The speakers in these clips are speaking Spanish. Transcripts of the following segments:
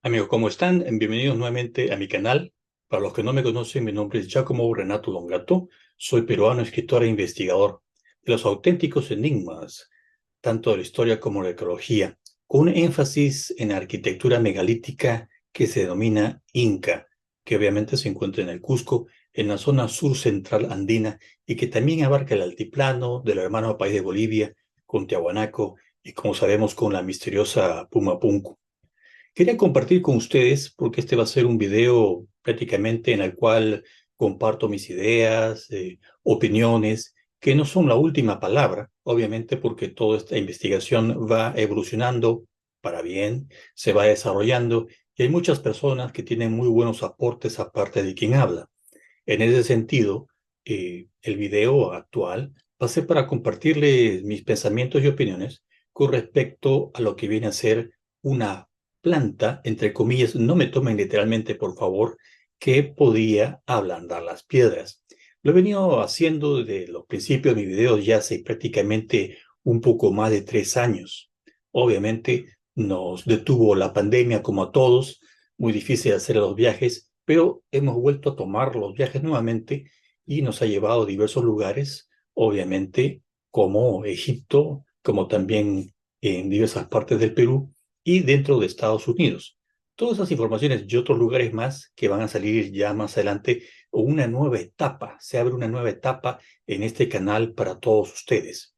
Amigos, ¿cómo están? Bienvenidos nuevamente a mi canal. Para los que no me conocen, mi nombre es Giacomo Renato Longato. Soy peruano, escritor e investigador de los auténticos enigmas, tanto de la historia como de la arqueología, con un énfasis en la arquitectura megalítica que se denomina Inca, que obviamente se encuentra en el Cusco, en la zona sur central andina, y que también abarca el altiplano del hermano país de Bolivia, con Tiahuanaco, y como sabemos, con la misteriosa Pumapunku. Quería compartir con ustedes, porque este va a ser un video prácticamente en el cual comparto mis ideas, opiniones, que no son la última palabra, obviamente porque toda esta investigación va evolucionando para bien, se va desarrollando, y hay muchas personas que tienen muy buenos aportes aparte de quien habla. En ese sentido, el video actual va a ser para compartirles mis pensamientos y opiniones con respecto a lo que viene a ser una planta, entre comillas, no me tomen literalmente, por favor, que podía ablandar las piedras. Lo he venido haciendo desde los principios de mis videos ya hace prácticamente un poco más de 3 años. Obviamente nos detuvo la pandemia como a todos, muy difícil hacer los viajes, pero hemos vuelto a tomar los viajes nuevamente y nos ha llevado a diversos lugares, obviamente como Egipto, como también en diversas partes del Perú y dentro de Estados Unidos. Todas esas informaciones y otros lugares más que van a salir ya más adelante, o una nueva etapa, se abre una nueva etapa en este canal para todos ustedes.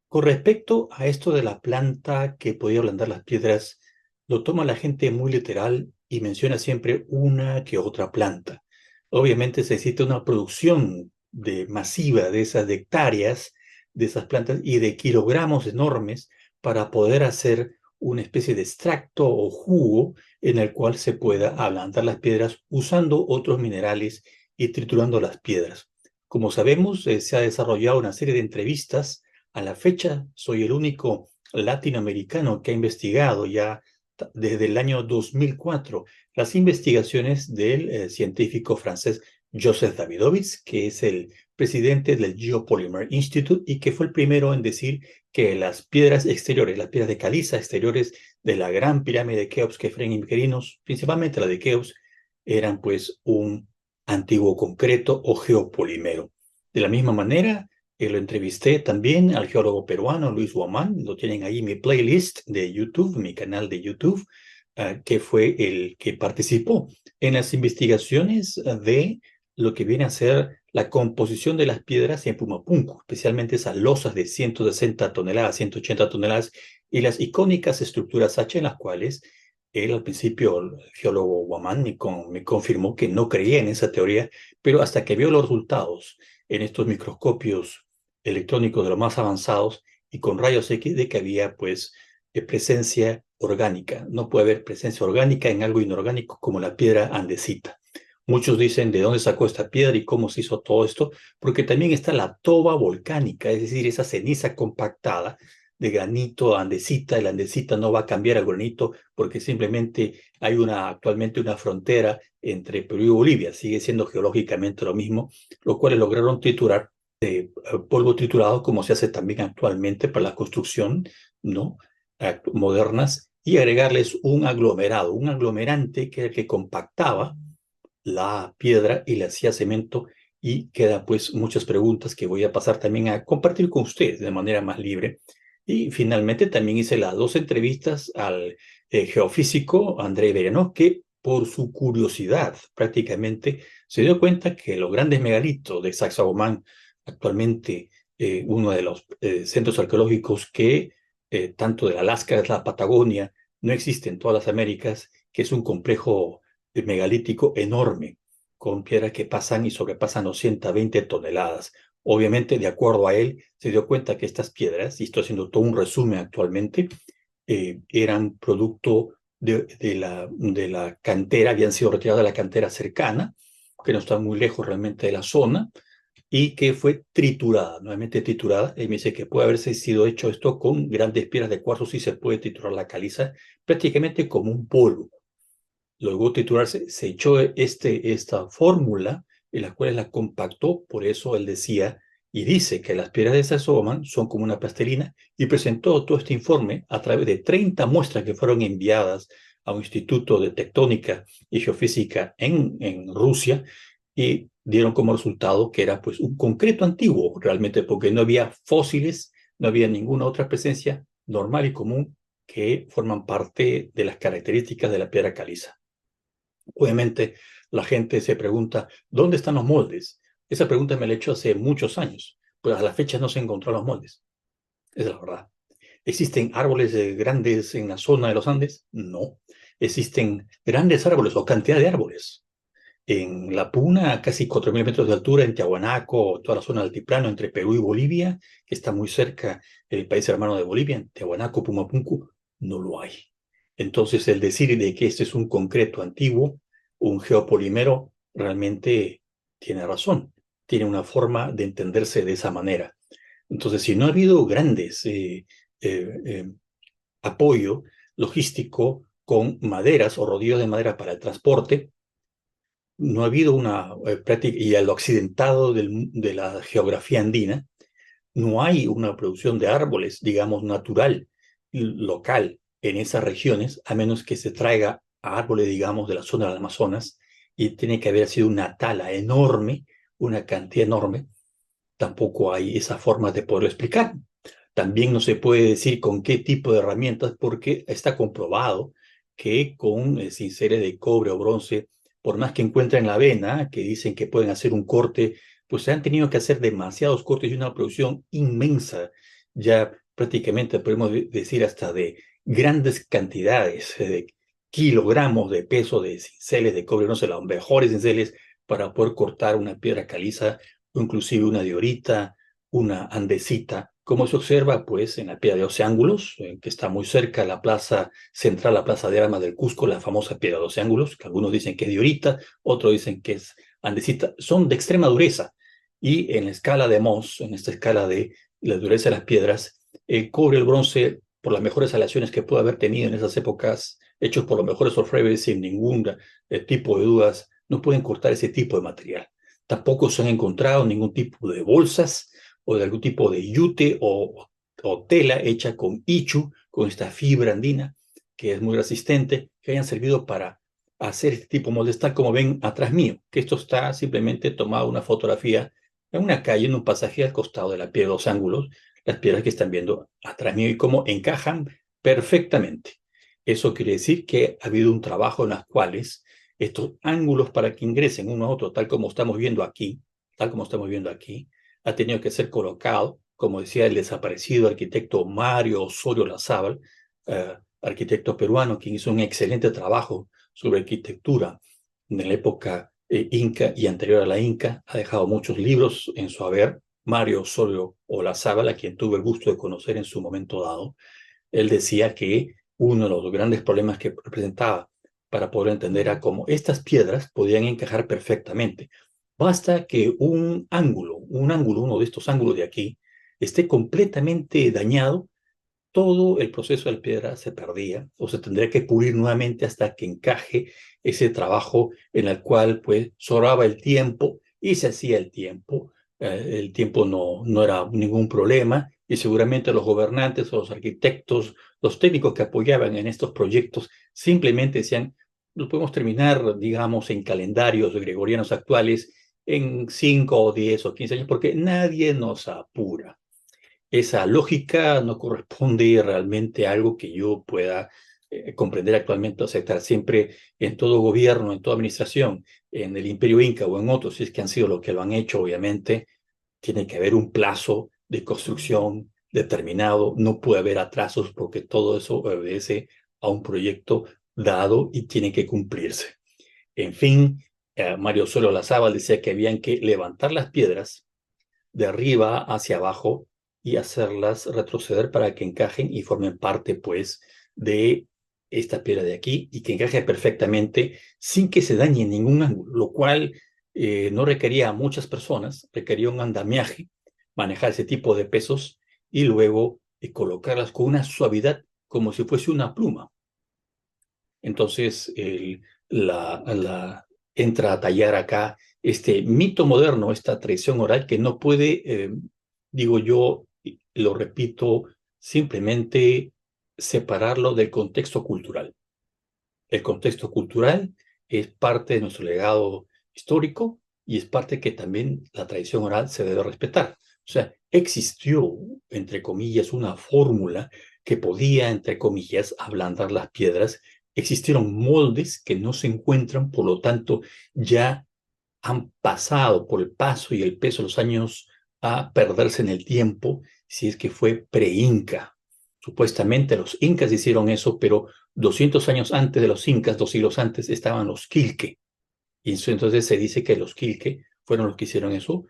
Con respecto a esto de la planta que podía ablandar las piedras, lo toma la gente muy literal y menciona siempre una que otra planta. Obviamente se necesita una producción masiva de esas de hectáreas de esas plantas y de kilogramos enormes para poder hacer una especie de extracto o jugo en el cual se pueda ablandar las piedras usando otros minerales y triturando las piedras. Como sabemos, se ha desarrollado una serie de entrevistas. A la fecha, soy el único latinoamericano que ha investigado ya desde el año 2004 las investigaciones del científico francés Joseph Davidovich, que es el presidente del Geopolymer Institute y que fue el primero en decir que las piedras exteriores, las piedras de caliza exteriores de la gran pirámide de Keops, Kefren y Mykerinos, principalmente la de Keops, eran pues un antiguo concreto o geopolímero. De la misma manera, lo entrevisté también al geólogo peruano Luis Guamán, lo tienen ahí en mi playlist de YouTube, mi canal de YouTube, que fue el que participó en las investigaciones de lo que viene a ser la composición de las piedras en Pumapunku, especialmente esas losas de 160 toneladas, 180 toneladas, y las icónicas estructuras H en las cuales él al principio, el geólogo Guamán, me confirmó que no creía en esa teoría, pero hasta que vio los resultados en estos microscopios electrónicos de los más avanzados y con rayos X de que había pues presencia orgánica. No puede haber presencia orgánica en algo inorgánico como la piedra andesita. Muchos dicen de dónde sacó esta piedra y cómo se hizo todo esto, porque también está la toba volcánica, es decir, esa ceniza compactada de granito, andesita. El andesita no va a cambiar a granito porque simplemente hay actualmente una frontera entre Perú y Bolivia, sigue siendo geológicamente lo mismo, lo cual lograron triturar polvo triturado como se hace también actualmente para la construcción, ¿no? Modernas, y agregarles un aglomerado, un aglomerante que era el que compactaba la piedra y le hacía cemento, y quedan pues muchas preguntas que voy a pasar también a compartir con ustedes de manera más libre. Y finalmente también hice las dos entrevistas al geofísico André Berenó, que por su curiosidad prácticamente se dio cuenta que los grandes megalitos de Sacsayhuamán, actualmente uno de los centros arqueológicos que tanto de Alaska hasta la Patagonia no existe en todas las Américas, que es un complejo megalítico enorme, con piedras que pasan y sobrepasan los 120 toneladas. Obviamente, de acuerdo a él, se dio cuenta que estas piedras, y estoy haciendo todo un resumen actualmente, eran producto de la cantera, habían sido retiradas de la cantera cercana, que no está muy lejos realmente de la zona, y que fue triturada, nuevamente triturada. Él me dice que puede haberse sido hecho esto con grandes piedras de cuarzo, sí se puede triturar la caliza prácticamente como un polvo. Luego titularse, se echó esta fórmula en la cual la compactó, por eso él decía y dice que las piedras de Sacsayhuamán son como una plastilina y presentó todo este informe a través de 30 muestras que fueron enviadas a un instituto de tectónica y geofísica en Rusia y dieron como resultado que era pues un concreto antiguo realmente porque no había fósiles, no había ninguna otra presencia normal y común que forman parte de las características de la piedra caliza. Obviamente la gente se pregunta, ¿dónde están los moldes? Esa pregunta me la he hecho hace muchos años, pues a la fecha no se encontró los moldes. Esa es la verdad. ¿Existen árboles grandes en la zona de los Andes? No. ¿Existen grandes árboles o cantidad de árboles? En La Puna, a casi 4.000 metros de altura, en Tiahuanaco, toda la zona del altiplano entre Perú y Bolivia, que está muy cerca del país hermano de Bolivia, en Tiahuanaco, Pumapunku, no lo hay. Entonces, el decir de que este es un concreto antiguo, un geopolímero, realmente tiene razón. Tiene una forma de entenderse de esa manera. Entonces, si no ha habido grandes apoyo logístico con maderas o rodillos de madera para el transporte, no ha habido una práctica, y al occidentado de la geografía andina, no hay una producción de árboles, digamos, natural, local en esas regiones, a menos que se traiga a árboles, digamos, de la zona del Amazonas, y tiene que haber sido una tala enorme, una cantidad enorme. Tampoco hay esa forma de poderlo explicar. También no se puede decir con qué tipo de herramientas, porque está comprobado que con cinceles de cobre o bronce, por más que encuentren la vena, que dicen que pueden hacer un corte, pues se han tenido que hacer demasiados cortes y una producción inmensa, ya prácticamente podemos decir hasta de grandes cantidades, de kilogramos de peso de cinceles de cobre, no sé, los mejores cinceles para poder cortar una piedra caliza o inclusive una diorita, una andesita, como se observa pues en la piedra de 12 ángulos, que está muy cerca de la plaza central, la plaza de armas del Cusco, la famosa piedra de 12 ángulos, que algunos dicen que es diorita, otros dicen que es andesita, son de extrema dureza. Y en la escala de Mohs, en esta escala de la dureza de las piedras, el cobre y el bronce, por las mejores aleaciones que pudo haber tenido en esas épocas, hechos por los mejores orfebres sin ningún tipo de dudas, no pueden cortar ese tipo de material. Tampoco se han encontrado ningún tipo de bolsas o de algún tipo de yute o tela hecha con ichu, con esta fibra andina, que es muy resistente, que hayan servido para hacer este tipo de moldes, tal como ven atrás mío, que esto está simplemente tomado una fotografía en una calle, en un pasaje al costado de la piedra de los ángulos, las piedras que están viendo atrás mío y cómo encajan perfectamente. Eso quiere decir que ha habido un trabajo en las cuales estos ángulos para que ingresen uno a otro, tal como estamos viendo aquí, ha tenido que ser colocado, como decía el desaparecido arquitecto Mario Osorio Lazábal, arquitecto peruano, quien hizo un excelente trabajo sobre arquitectura en la época inca y anterior a la inca, ha dejado muchos libros en su haber. Mario Osorio Olazábal, a quien tuve el gusto de conocer en su momento dado, él decía que uno de los grandes problemas que representaba para poder entender a cómo estas piedras podían encajar perfectamente. Basta que uno de estos ángulos de aquí, esté completamente dañado, todo el proceso de la piedra se perdía o se tendría que pulir nuevamente hasta que encaje ese trabajo en el cual pues sobraba el tiempo y se hacía el tiempo. El tiempo no era ningún problema y seguramente los gobernantes o los arquitectos, los técnicos que apoyaban en estos proyectos simplemente decían, lo podemos terminar, digamos, en calendarios gregorianos actuales en 5 o 10 o 15 años porque nadie nos apura. Esa lógica no corresponde realmente a algo que yo pueda comprender actualmente o aceptar. Siempre en todo gobierno, en toda administración, en el Imperio Inca o en otros, si es que han sido los que lo han hecho, obviamente, tiene que haber un plazo de construcción determinado, no puede haber atrasos porque todo eso obedece a un proyecto dado y tiene que cumplirse. En fin, Mario Solo Lazábal decía que habían que levantar las piedras de arriba hacia abajo y hacerlas retroceder para que encajen y formen parte, pues, de esta piedra de aquí y que encaje perfectamente sin que se dañe en ningún ángulo, lo cual no requería a muchas personas, requería un andamiaje, manejar ese tipo de pesos y luego colocarlas con una suavidad como si fuese una pluma. Entonces, entra a tallar acá este mito moderno, esta tradición oral que no puede, digo yo, lo repito, simplemente separarlo del contexto cultural. El contexto cultural es parte de nuestro legado histórico y es parte que también la tradición oral se debe respetar. O sea, existió, entre comillas, una fórmula que podía, entre comillas, ablandar las piedras. Existieron moldes que no se encuentran, por lo tanto, ya han pasado por el paso y el peso de los años a perderse en el tiempo, si es que fue pre-inca. Supuestamente los incas hicieron eso, pero 200 años antes de los incas, 2 siglos antes, estaban los quilque. Y entonces se dice que los quilque fueron los que hicieron eso,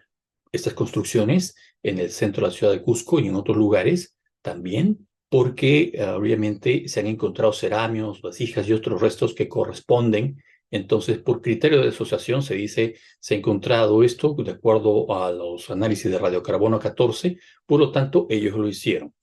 estas construcciones en el centro de la ciudad de Cusco y en otros lugares también, porque obviamente se han encontrado ceramios, vasijas y otros restos que corresponden. Entonces, por criterio de asociación se dice, se ha encontrado esto de acuerdo a los análisis de radiocarbono 14, por lo tanto, ellos lo hicieron.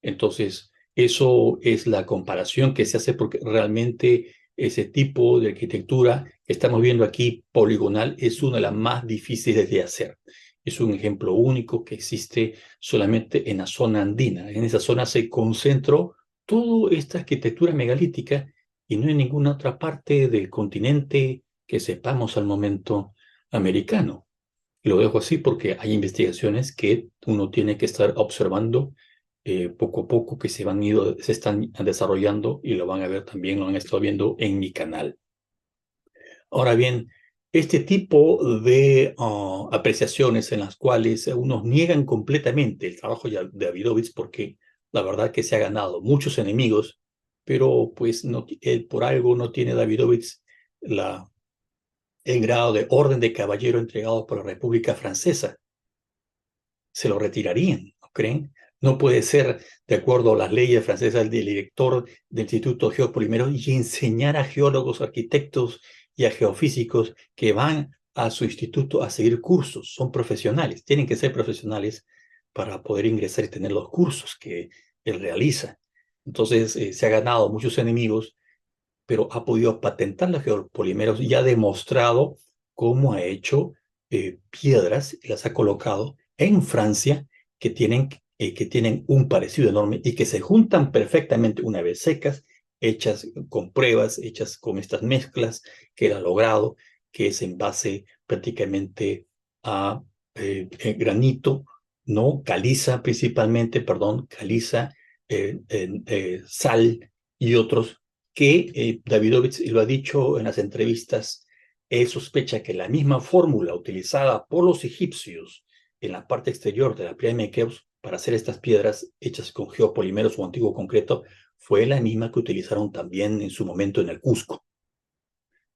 Entonces, eso es la comparación que se hace porque realmente ese tipo de arquitectura que estamos viendo aquí, poligonal, es una de las más difíciles de hacer. Es un ejemplo único que existe solamente en la zona andina. En esa zona se concentró toda esta arquitectura megalítica y no en ninguna otra parte del continente que sepamos al momento americano. Y lo dejo así porque hay investigaciones que uno tiene que estar observando poco a poco que se están desarrollando y lo van a ver también, lo han estado viendo en mi canal. Ahora bien, este tipo de apreciaciones en las cuales unos niegan completamente el trabajo de Davidovich porque la verdad que se ha ganado muchos enemigos, pero pues no, él por algo no tiene Davidovich el grado de orden de caballero entregado por la República Francesa. Se lo retirarían, ¿no creen? No puede ser, de acuerdo a las leyes francesas, el director del Instituto Geopolímero y enseñar a geólogos, arquitectos y a geofísicos que van a su instituto a seguir cursos. Son profesionales, tienen que ser profesionales para poder ingresar y tener los cursos que él realiza. Entonces, se ha ganado muchos enemigos, pero ha podido patentar los geopolímeros y ha demostrado cómo ha hecho piedras y las ha colocado en Francia que tienen un parecido enorme y que se juntan perfectamente una vez secas, hechas con pruebas, hechas con estas mezclas que él ha logrado, que es en base prácticamente a granito, no caliza principalmente, perdón, caliza, sal y otros que Davidovich lo ha dicho en las entrevistas, él sospecha que la misma fórmula utilizada por los egipcios en la parte exterior de la pirámide de Keops para hacer estas piedras hechas con geopolímeros o antiguo concreto fue la misma que utilizaron también en su momento en el Cusco.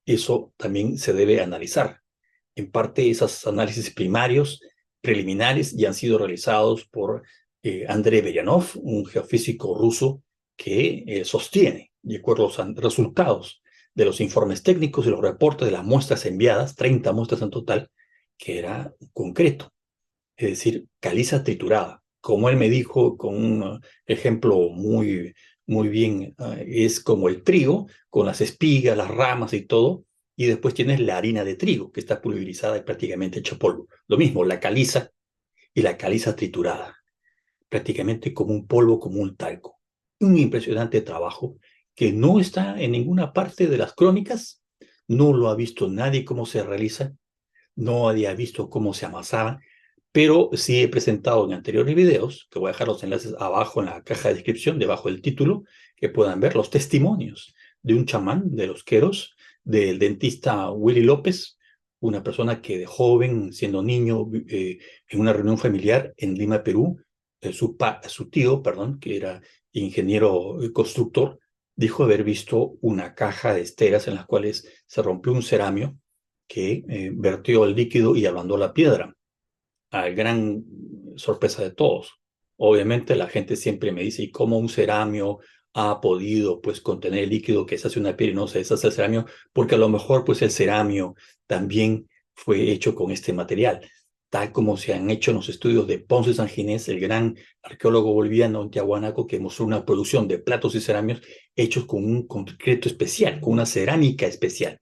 Eso también se debe analizar. En parte, esos análisis primarios, preliminares, ya han sido realizados por Andrei Belyanov, un geofísico ruso que sostiene, de acuerdo a los resultados de los informes técnicos y los reportes de las muestras enviadas, 30 muestras en total, que era concreto, es decir, caliza triturada. Como él me dijo con un ejemplo muy bien, es como el trigo, con las espigas, las ramas y todo, y después tienes la harina de trigo, que está pulverizada y prácticamente hecha polvo. Lo mismo, la caliza y la caliza triturada, prácticamente como un polvo, como un talco. Un impresionante trabajo que no está en ninguna parte de las crónicas, no lo ha visto nadie cómo se realiza, no había visto cómo se amasaba, pero sí he presentado en anteriores videos, que voy a dejar los enlaces abajo en la caja de descripción, debajo del título, que puedan ver los testimonios de un chamán de los Queros, del dentista Willy López, una persona que de joven, siendo niño, en una reunión familiar en Lima, Perú, su tío, perdón, que era ingeniero constructor, dijo haber visto una caja de esteras en las cuales se rompió un ceramio que vertió el líquido y ablandó la piedra, a gran sorpresa de todos. Obviamente la gente siempre me dice, ¿y cómo un ceramio ha podido pues contener el líquido que se hace una piedra y no se deshace el ceramio? Porque a lo mejor pues el ceramio también fue hecho con este material, tal como se han hecho en los estudios de Ponce San Ginés, el gran arqueólogo boliviano en Tiahuanaco, que mostró una producción de platos y ceramios hechos con un concreto especial, con una cerámica especial.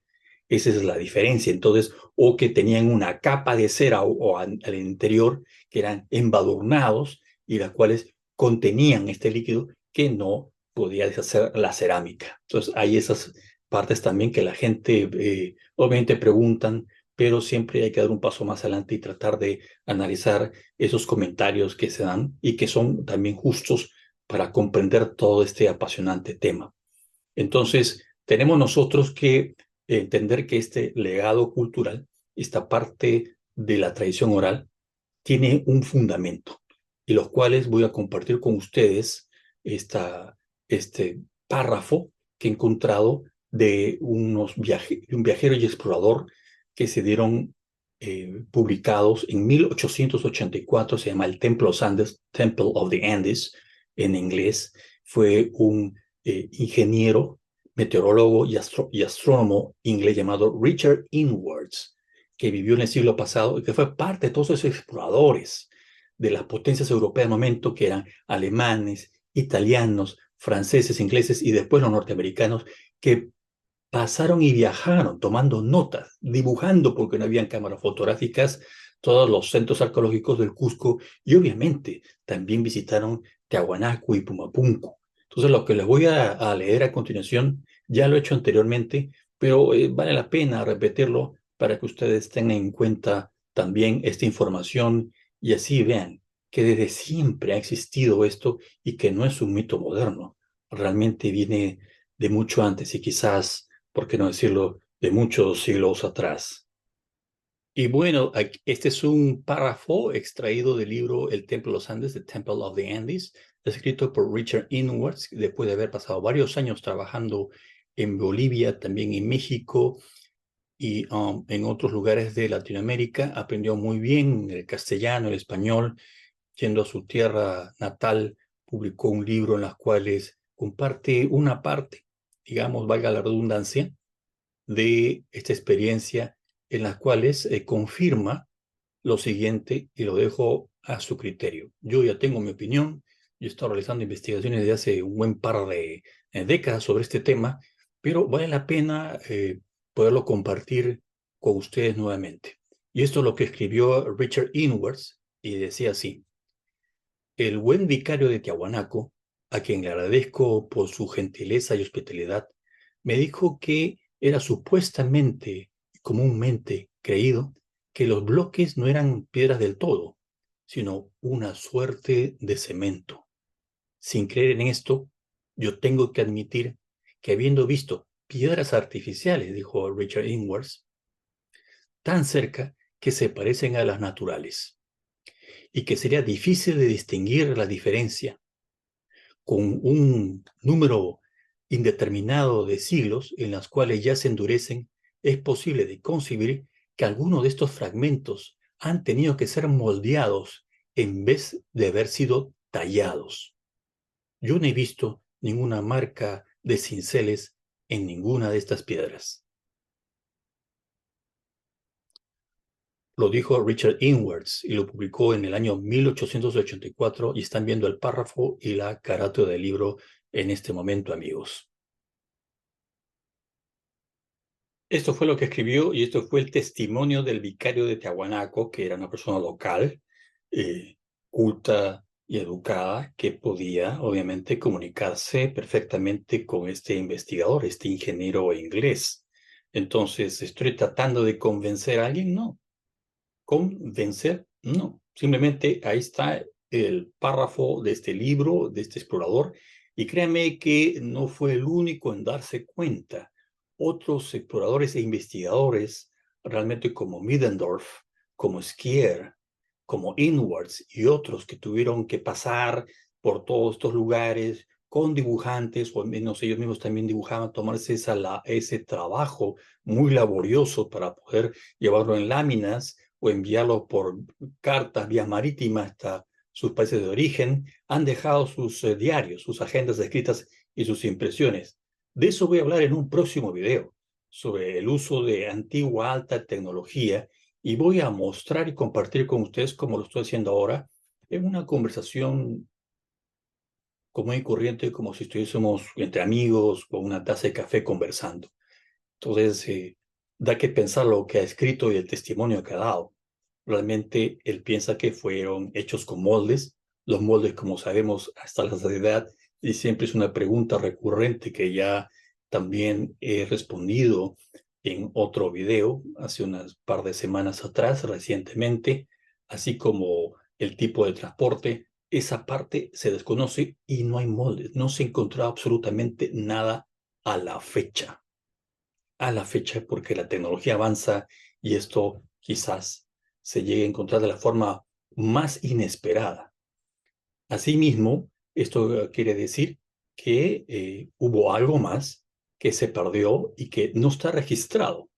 Esa es la diferencia. Entonces, o que tenían una capa de cera al interior que eran embadurnados y las cuales contenían este líquido que no podía deshacer la cerámica. Entonces, hay esas partes también que la gente obviamente preguntan, pero siempre hay que dar un paso más adelante y tratar de analizar esos comentarios que se dan y que son también justos para comprender todo este apasionante tema. Entonces, tenemos nosotros que entender que este legado cultural, esta parte de la tradición oral, tiene un fundamento, y los cuales voy a compartir con ustedes este párrafo que he encontrado de un viajero y explorador que se dieron publicados en 1884, se llama el Templo Andes, Temple of the Andes en inglés. Fue un ingeniero, meteorólogo y astrónomo inglés llamado Richard Inwards, que vivió en el siglo pasado y que fue parte de todos esos exploradores de las potencias europeas del momento, que eran alemanes, italianos, franceses, ingleses y después los norteamericanos, que pasaron y viajaron tomando notas, dibujando, porque no habían cámaras fotográficas, todos los centros arqueológicos del Cusco, y obviamente también visitaron Tiahuanaco y Pumapunco. Entonces, lo que les voy a leer a continuación, ya lo he hecho anteriormente, pero vale la pena repetirlo para que ustedes tengan en cuenta también esta información y así vean que desde siempre ha existido esto y que no es un mito moderno, realmente viene de mucho antes y quizás, por qué no decirlo, de muchos siglos atrás. Y bueno, este es un párrafo extraído del libro El Templo de los Andes, The Temple of the Andes, escrito por Richard Inwards, después de haber pasado varios años trabajando en Bolivia, también en México y en otros lugares de Latinoamérica. Aprendió muy bien el castellano, el español, yendo a su tierra natal, publicó un libro en las cuales comparte una parte, digamos, valga la redundancia, de esta experiencia en las cuales confirma lo siguiente y lo dejo a su criterio. Yo ya tengo mi opinión, yo he estado realizando investigaciones desde hace un buen par de décadas sobre este tema, pero vale la pena poderlo compartir con ustedes nuevamente. Y esto es lo que escribió Richard Inwards y decía así: el buen vicario de Tiahuanaco, a quien le agradezco por su gentileza y hospitalidad, me dijo que era supuestamente y comúnmente creído que los bloques no eran piedras del todo, sino una suerte de cemento. Sin creer en esto, yo tengo que admitir que habiendo visto piedras artificiales, dijo Richard Inwards, tan cerca que se parecen a las naturales, y que sería difícil de distinguir la diferencia con un número indeterminado de siglos en las cuales ya se endurecen, es posible de concebir que algunos de estos fragmentos han tenido que ser moldeados en vez de haber sido tallados. Yo no he visto ninguna marca de cinceles en ninguna de estas piedras. Lo dijo Richard Inwards y lo publicó en el año 1884 y están viendo el párrafo y la carátula del libro en este momento, amigos. Esto fue lo que escribió y esto fue el testimonio del vicario de Tiahuanaco, que era una persona local, eh, culta y educada, que podía obviamente comunicarse perfectamente con este investigador, este ingeniero inglés. Entonces, ¿estoy tratando de convencer a alguien? No. ¿Convencer? No. Simplemente ahí está el párrafo de este libro, de este explorador, y créanme que no fue el único en darse cuenta. Otros exploradores e investigadores, realmente como Middendorf, como Skier, como Inwards y otros que tuvieron que pasar por todos estos lugares con dibujantes, o al menos ellos mismos también dibujaban, tomarse ese trabajo muy laborioso para poder llevarlo en láminas o enviarlo por cartas, vías marítimas hasta sus países de origen, han dejado sus diarios, sus agendas escritas y sus impresiones. De eso voy a hablar en un próximo video, sobre el uso de antigua alta tecnología, y voy a mostrar y compartir con ustedes, como lo estoy haciendo ahora, en una conversación común y corriente, como si estuviésemos entre amigos con una taza de café conversando. Entonces, Da que pensar lo que ha escrito y el testimonio que ha dado. Realmente él piensa que fueron hechos con moldes. Los moldes, como sabemos, hasta la saciedad, y siempre es una pregunta recurrente que ya también he respondido en otro video hace unas par de semanas atrás, recientemente, así como el tipo de transporte. Esa parte se desconoce y no hay moldes. No se encontró absolutamente nada a la fecha. A la fecha, porque la tecnología avanza y esto quizás se llegue a encontrar de la forma más inesperada. Asimismo, esto quiere decir que hubo algo más que se perdió y que no está registrado.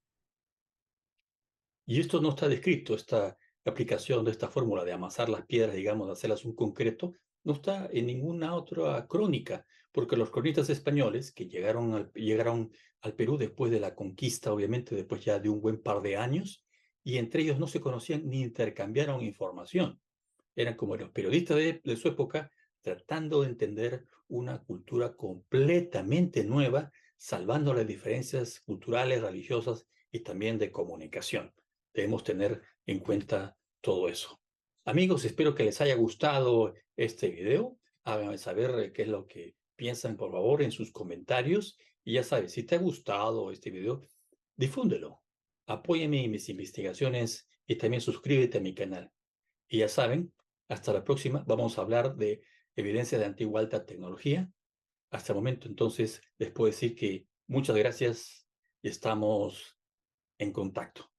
Y esto no está descrito, esta aplicación de esta fórmula de amasar las piedras, digamos, de hacerlas un concreto, no está en ninguna otra crónica, porque los cronistas españoles que llegaron al Perú después de la conquista, obviamente después ya de un buen par de años, y entre ellos no se conocían ni intercambiaron información. Eran como los periodistas de su época tratando de entender una cultura completamente nueva, salvando las diferencias culturales, religiosas y también de comunicación. Debemos tener en cuenta todo eso. Amigos, espero que les haya gustado este video. Háganme saber qué es lo que piensan, por favor, en sus comentarios. Y ya sabes, si te ha gustado este video, difúndelo. Apóyame en mis investigaciones y también suscríbete a mi canal. Y ya saben, hasta la próxima. Vamos a hablar de evidencia de antigua alta tecnología. Hasta el momento, entonces, les puedo decir que muchas gracias y estamos en contacto.